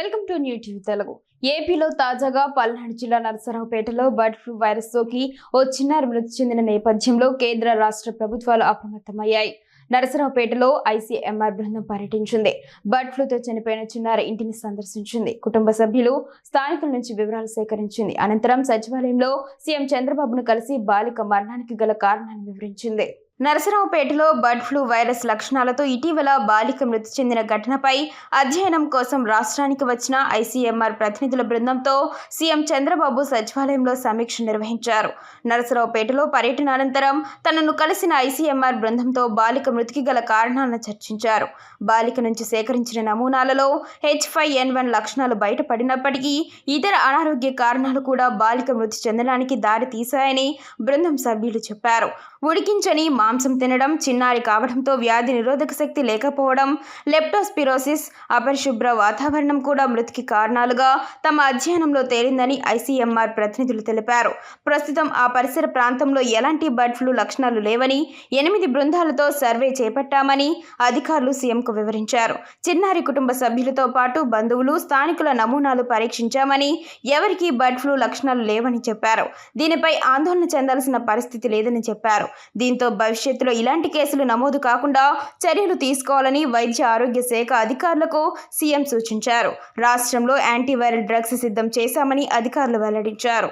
Welcome to new TV Telugu. ఏపీలో తాజాగా పల్నాడు జిల్లా నరసరావుపేటలో బర్డ్ ఫ్లూ వైరస్ సోకి ఓ చిన్నారి మృతి చెందిన నేపథ్యంలో కేంద్ర రాష్ట్ర ప్రభుత్వాలు అప్రమత్తమయ్యాయి. నరసరావుపేటలో ఐసీఎంఆర్ బృందం పర్యటించింది. బర్డ్ ఫ్లూతో చనిపోయిన చిన్నారి ఇంటిని సందర్శించింది. కుటుంబ సభ్యులు, స్థానికుల నుంచి వివరాలు సేకరించింది. అనంతరం సచివాలయంలో సీఎం చంద్రబాబును కలిసి బాలిక మరణానికి గల కారణాన్ని వివరించింది. నరసరావుపేటలో బర్డ్ ఫ్లూ వైరస్ లక్షణాలతో ఇటీవల బాలిక మృతి చెందిన ఘటనపై అధ్యయనం కోసం రాష్ట్రానికి వచ్చిన ఐసీఎంఆర్ ప్రతినిధుల బృందంతో సీఎం చంద్రబాబు సచివాలయంలో సమీక్ష నిర్వహించారు. నరసరావుపేటలో పర్యటన అనంతరం తనను కలిసిన ఐసీఎంఆర్ బృందంతో బాలిక మృతికి గల కారణాలను చర్చించారు. బాలిక నుంచి సేకరించిన నమూనాలలో H5N1 లక్షణాలు బయటపడినప్పటికీ ఇతర అనారోగ్య కారణాలు కూడా బాలిక మృతి చెందడానికి దారి తీశాయని బృందం సభ్యులు చెప్పారు. ఉడికించని మాంసం తినడం, చిన్నారి కావడంతో వ్యాధి నిరోధక శక్తి లేకపోవడం, లెప్టోస్పిరోసిస్, అపరిశుభ్ర వాతావరణం కూడా మృతికి కారణాలుగా తమ అధ్యయనంలో తేలిందని ఐసీఎంఆర్ ప్రతినిధులు తెలిపారు. ప్రస్తుతం ఆ పరిసర ప్రాంతంలో ఎలాంటి బర్డ్ ఫ్లూ లక్షణాలు లేవని 8 బృందాలతో సర్వే చేపట్టామని అధికారులు సీఎంకు వివరించారు. చిన్నారి కుటుంబ సభ్యులతో పాటు బంధువులు, స్థానికుల నమూనాలు పరీక్షించామని ఎవరికీ బర్డ్ ఫ్లూ లక్షణాలు లేవని చెప్పారు. దీనిపై ఆందోళన చెందాల్సిన పరిస్థితి లేదని చెప్పారు. దీంతో భవిష్యత్తులో ఇలాంటి కేసులు నమోదు కాకుండా చర్యలు తీసుకోవాలని వైద్య ఆరోగ్య శాఖ అధికారులకు సీఎం సూచించారు. రాష్ట్రంలో యాంటీవైరల్ డ్రగ్స్ సిద్ధం చేశామని అధికారులు వెల్లడించారు.